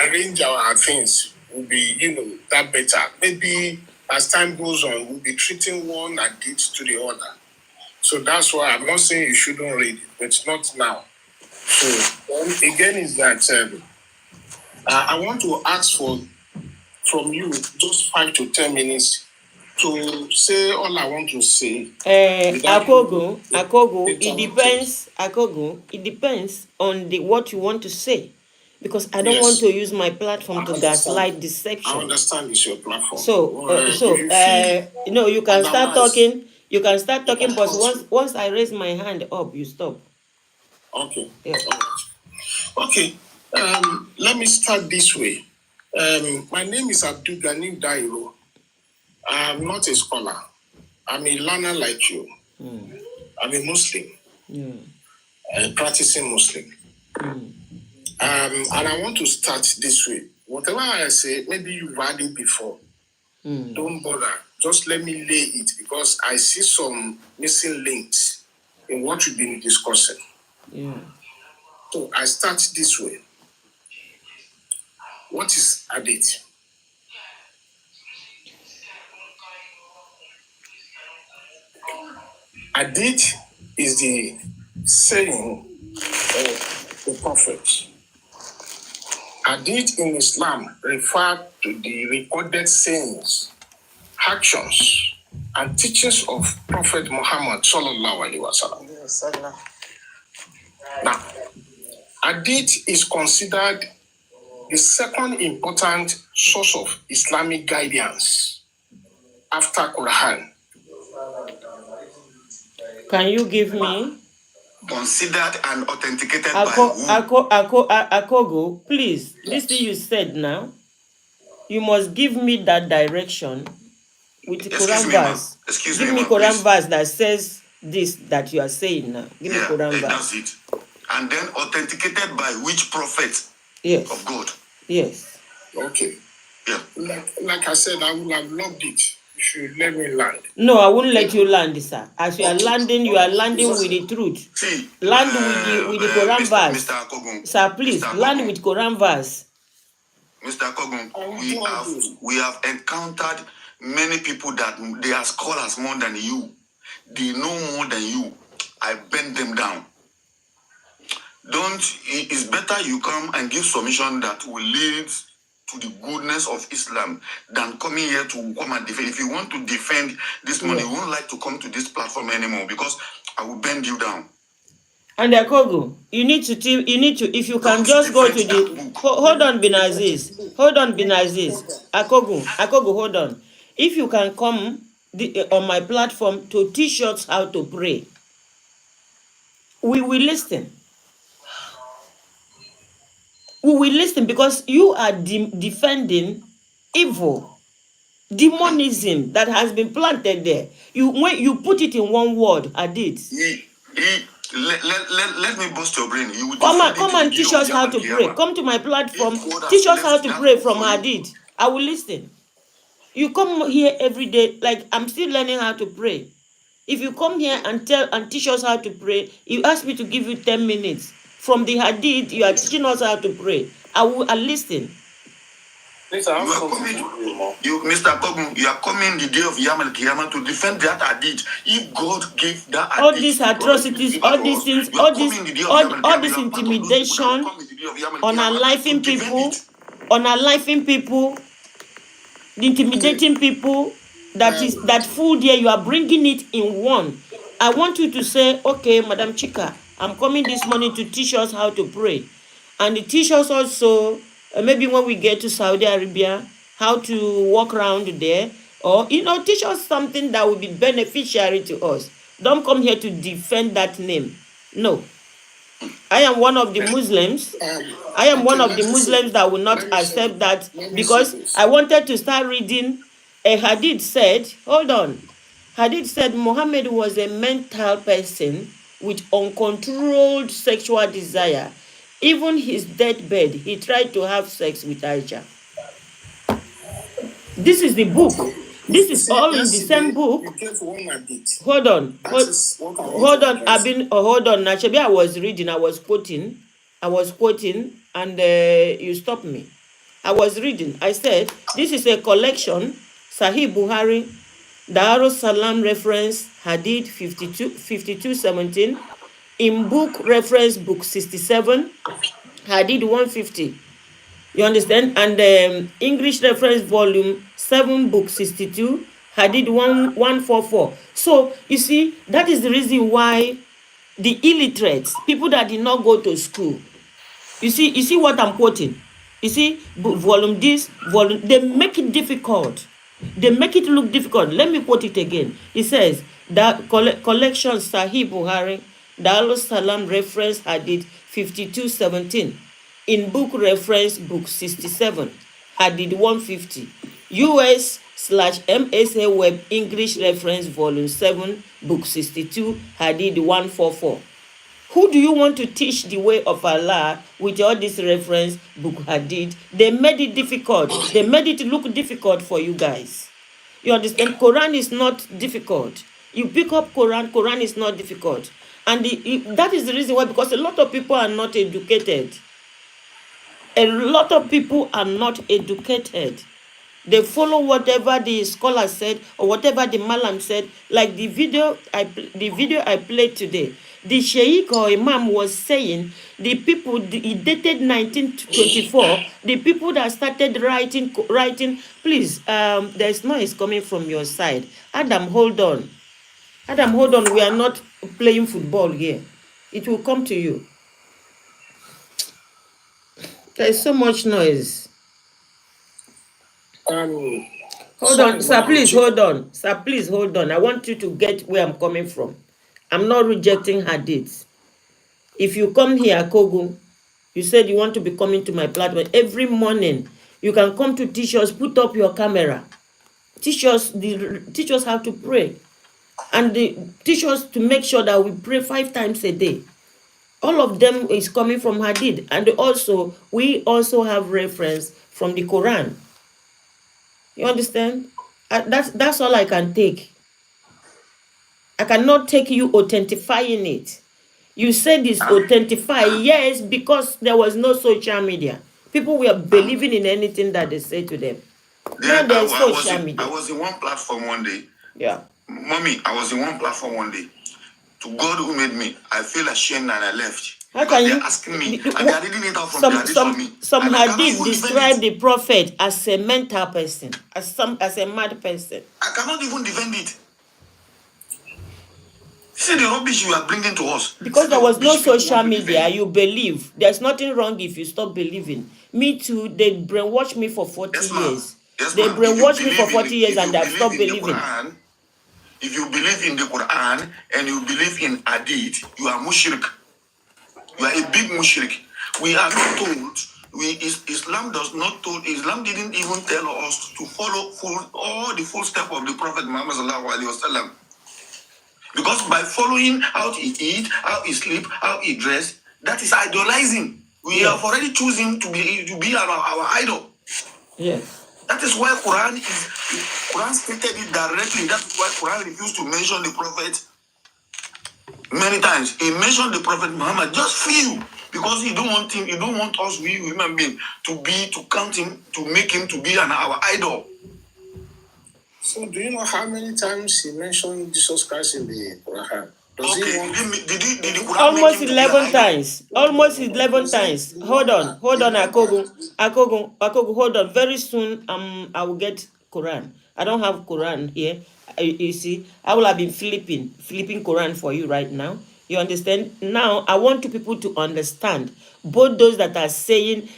arrange our things will be, that better. Maybe as time goes on, we'll be treating one addict to the other. So that's why I'm not saying you shouldn't read it, but it's not now. So again, is that I want to ask from you just 5 to 10 minutes to say all I want to say. Akogu, it depends. Akogu, it depends on what you want to say, because I don't want to use my platform to gaslight deception. I understand it's your platform. No, you can start talking. You can start talking, but once I raise my hand up, you stop. Okay. Yeah. Okay. Let me start this way. My name is Abdul Ghani Dairo. I'm not a scholar. I'm a learner like you. I'm a Muslim. A practicing Muslim. And I want to start this way. Whatever I say, maybe you've heard it before. Don't bother. Just let me lay it, because I see some missing links in what we've been discussing. Yeah. So I start this way. What is hadith? Hadith is the saying of the prophet. Hadith in Islam refer to the recorded sayings, actions, and teachings of Prophet Muhammad sallallahu alaihi wasallam. Now, hadith is considered the second important source of Islamic guidance after Quran. Can you give me? Considered and authenticated by who? Akogo, please. Yes. This thing you said now, you must give me that direction with the Quran verse. Give me Quran verse that says this that you are saying now. Give me Quran verse. That's it. And then authenticated by which prophet? Yes. Of God. Yes. Okay. Yeah. Like I said, I would have loved it. You should let me land. No, I wouldn't let you land, sir. As you are landing, you are landing with the truth. See, land with the Quran verse. Mr. Akogun, Sir, please, land with Quran verse. Mr. Akogun, we have encountered many people that they are scholars more than you. They know more than you. I bend them down. It's better you come and give submission that will lead to the goodness of Islam than coming here to come and defend. If you want to defend this money, you won't like to come to this platform anymore, because I will bend you down. And Akogo, you need to, if you can Don't just go to defend that the, book. hold on, Binaziz. Hold on, Binaziz. Akogo, hold on. If you can come on my platform to teach us how to pray, we will listen. We will listen because you are defending evil, demonism that has been planted there. When you put it in one word, I did. Let me bust your brain. You will Come and teach us how to pray. Come to my platform. Teach us how to pray from Hadith. I will listen. You come here every day, like I'm still learning how to pray. If you come here and teach us how to pray, you ask me to give you 10 minutes. From the Hadith, you are teaching us how to pray. I'll listen. Mr. Kogum, you are coming the day of Yamal Kiyama to defend that hadith. If God gave that hadith, all these atrocities, all these things, all this intimidation, unaliving people, intimidating people, that fool there, you are bringing it in one. I want you to say, okay, Madam Chika, I'm coming this morning to teach us how to pray. And teach us also, maybe when we get to Saudi Arabia, how to walk around there. Or, teach us something that will be beneficiary to us. Don't come here to defend that name. No. I am one of the Muslims. I am one of the Muslims that will not accept that, because I wanted to start reading a hadith said, hold on. Hadith said Muhammad was a mental person with uncontrolled sexual desire. Even his deathbed, he tried to have sex with Aisha. This is the book. This is all in the same book. Hold on. Hold on. Hold on. Nachebi, I was reading. I was quoting, and you stopped me. I was reading. I said, this is a collection, Sahih Buhari, Dar es Salaam reference, Hadith 52:17, in book reference, book 67, Hadith 150. You understand? And English reference volume 7, book 62, Hadith 144. So you see, that is the reason why the illiterates, people that did not go to school, you see what I'm quoting. You see, volume this, volume, they make it difficult. They make it look difficult. Let me quote it again. It says that collection Sahih Buhari, Dar es Salaam reference Hadith 52:17. In book reference book 67, Hadith 150. US/MSA Web English reference volume 7, book 62, Hadith 144. Who do you want to teach the way of Allah with all this reference book Hadith? They made it difficult. They made it look difficult for you guys. You understand? Quran is not difficult. You pick up Quran is not difficult. And that is the reason why, because a lot of people are not educated. A lot of people are not educated. They follow whatever the scholar said or whatever the malam said. Like the video I played today, the sheikh or imam was saying the people, it dated 1924. The people that started writing. Please, there's noise coming from your side. Adam, hold on. We are not playing football here. It will come to you. There is so much noise. Hold on, sir, please hold on. Sir, please hold on. I want you to get where I'm coming from. I'm not rejecting hadith. If you come here, Kogu, you said you want to be coming to my platform every morning. You can come to teach us, put up your camera. Teach us how to pray. And teach us to make sure that we pray 5 times a day. All of them is coming from hadith. And also, we also have reference from the Quran. You understand? That's all I can take. I cannot take you authentifying it. You said it's authentify, yes, because there was no social media. People were believing in anything that they say to them. Now there's social media. I was in one platform one day. Yeah. Mommy, I was in one platform one day. To God who made me, I feel ashamed and I left. How can you? They're asking me, and they are reading it out from the hadith for me. Some hadith describe the prophet as a mental person, as a mad person. I cannot even defend it. See the rubbish you are bringing to us. Because See there the was no rubbish people social want to media, defend. you believe. There's nothing wrong if you stop believing. Me too, they brainwashed me for 40 Yes, ma'am. years. Yes, They ma'am. If you brainwashed me for believe in 40 years if and you I've believe stopped in the believing. Quran, if you believe in the Quran and you believe in Hadith, you are mushrik. You are a big mushrik. We are not told. Islam does not told. Islam didn't even tell us to follow all the full step of the Prophet Muhammad sallallahu alaihi wasallam. Because by following how he eat, how he sleep, how he dress, that is idolizing. We have already chosen to be our idol. Yes. That is why Quran stated it directly. That's why Quran refused to mention the Prophet many times. He mentioned the Prophet Muhammad just few because he don't want him. He don't want us, we human beings, to count him, to make him to be our idol. So, do you know how many times he mentioned Jesus Christ in the Quran? Does Okay, he want? did the Quran Almost make him to be an 11 idol? times. Almost 11 times. Hold on, Akogo. Akogo, hold on. Very soon, I will get Quran. I don't have Quran here. You see, I will have been flipping Quran for you right now. You understand? Now, I want you people to understand. Both those that are saying,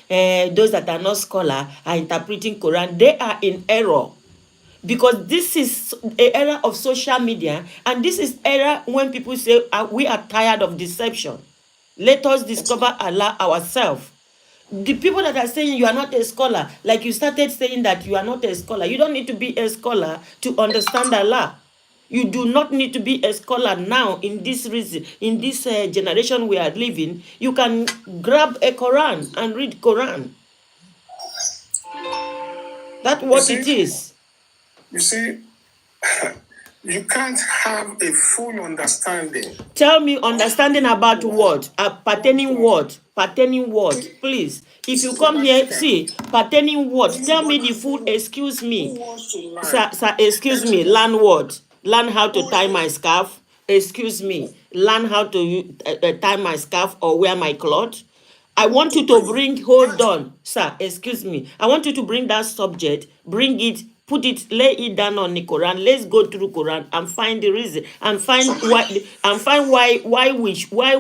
those that are not scholar are interpreting Quran, they are in error. Because this is an era of social media, and this is era when people say we are tired of deception. Let us discover Allah ourselves. The people that are saying you are not a scholar, like you started saying that you are not a scholar, you don't need to be a scholar to understand Allah. You do not need to be a scholar now in this reason, in this generation we are living. You can grab a Quran and read Quran. That's what it is. You see, you can't have a full understanding. Tell me understanding about what? Pertaining what? Pertaining what? Please. If you come here, see, pertaining what? Tell me the full, excuse me. Sir, excuse me, learn what? Learn how to tie my scarf. Excuse me. Learn how to tie my scarf or wear my cloth. I want you to bring, hold on, sir, excuse me. I want you to bring that subject, bring it, put it, lay it down on the Quran. Let's go through Quran and find the reason and find why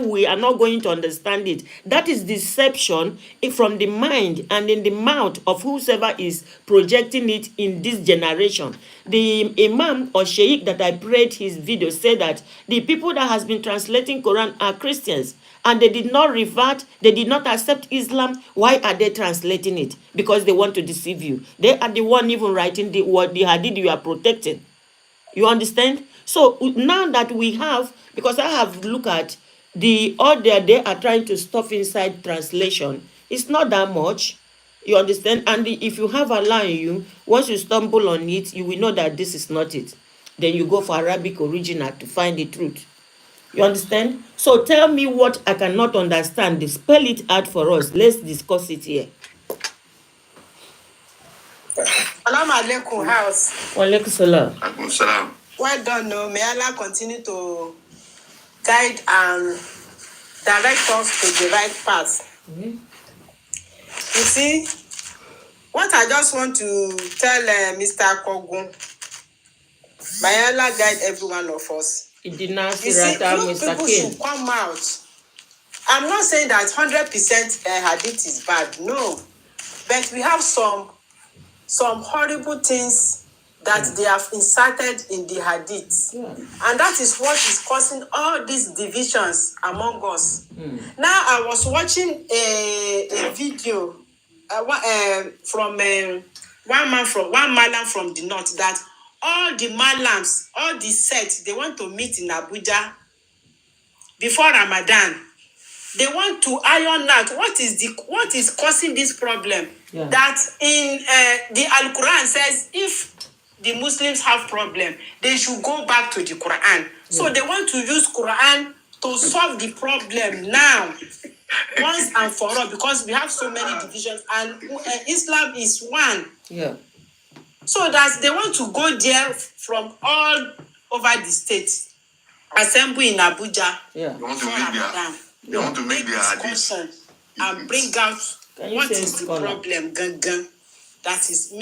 we are not going to understand it. That is deception from the mind and in the mouth of whosoever is projecting it in this generation. The Imam or Sheikh that I played his video said that the people that has been translating Quran are Christians. And they did not revert, they did not accept Islam. Why are they translating it? Because they want to deceive you. They are the one even writing the hadith you are protecting. You understand? So now that we have, because I have looked at the order they are trying to stuff inside translation, it's not that much. You understand? And if you have Allah in you, once you stumble on it, you will know that this is not it. Then you go for Arabic original to find the truth. You understand? So tell me what I cannot understand. Spell it out for us. Let's discuss it here. Salam alaikum house. Walaikum salam. Alaikum salam. Well done, no. May Allah continue to guide and direct us to the right path. Mm-hmm. You see, what I just want to tell Mr. Kogun, may Allah guide every one of us. You see, you people should come out. I'm not saying that 100% hadith is bad, no. But we have some horrible things that they have inserted in the hadith. And that is what is causing all these divisions among us. Now, I was watching a video from one malam from the north, that all the malams, all the sects, they want to meet in Abuja before Ramadan. They want to iron out what is causing this problem. Yeah. That in the Al-Quran says if the Muslims have problem, they should go back to the Quran. Yeah. So they want to use Quran to solve the problem now, once and for all, because we have so many divisions and Islam is one. Yeah. So that they want to go there from all over the states, assemble in Abuja. Yeah. They want to make their discussion and bring out what is the problem. that is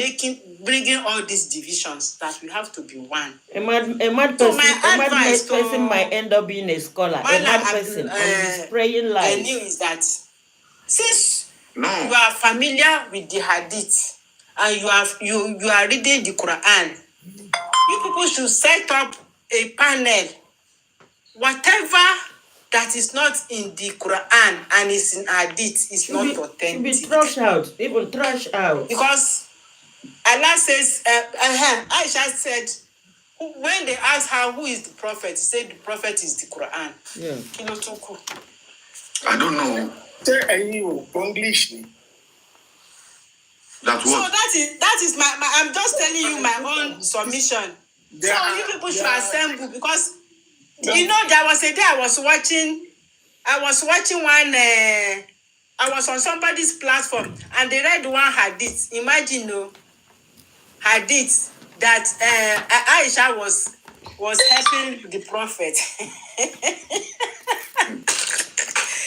bringing all these divisions, that we have to be one. A mad person might end up being a scholar. A mad person and be spraying lies. I knew is that since you are familiar with the hadith and you are reading the Quran, you people should set up a panel. Whatever that is not in the Quran and is in hadith is not authentic. Should be trash out, even trash out. Because Allah says, Aisha said, when they asked her who is the prophet, he said the prophet is the Quran. Yeah. I don't know. English. That's what. So that is my I'm just telling you my own submission. So you people should assemble, because you know there was a day I was watching one I was on somebody's platform and they read one hadith. Imagine hadith that Aisha was helping the prophet.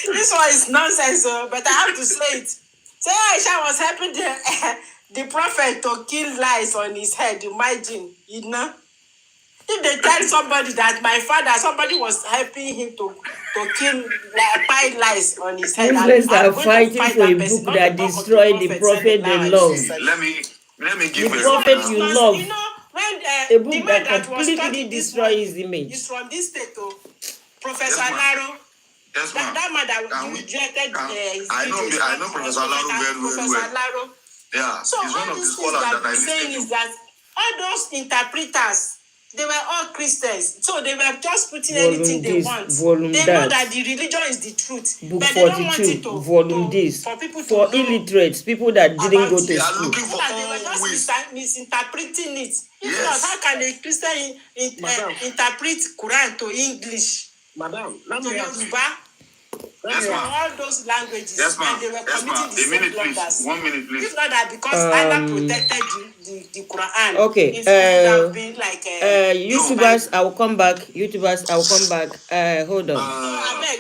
This one is nonsense, but I have to say it. Say Aisha was helping the prophet to kill lies on his head. Imagine, if they tell somebody that my father, somebody was helping him to kill five lies on his head. Muslims are fighting for a book that destroyed the prophet they love. Let me give the you prophet you love. When a book that completely destroys his image. Is from this state, Professor Laro. Yes, ma'am. That man that rejected his I know Professor Laro very well. Laro. Yeah, so he's one all of the these scholars things that I saying is that all those interpreters, they were all Christians, so they were just putting anything they want. They know that the religion is the truth, book but 42, they don't want it for people to for know illiterates, people that didn't go to they are school. looking for they were just misinterpreting it. If Yes. not, how can a Christian interpret Quran to English? Madam, To Yoruba? Yes, ma'am. All those languages, Yes, ma'am. and they were Yes, committing ma'am. the same blunders. 1 minute, please. If not that, because Allah protected the Quran. Okay. It would have been like YouTubers, I will come back. YouTubers, I will come back. Hold on. I beg.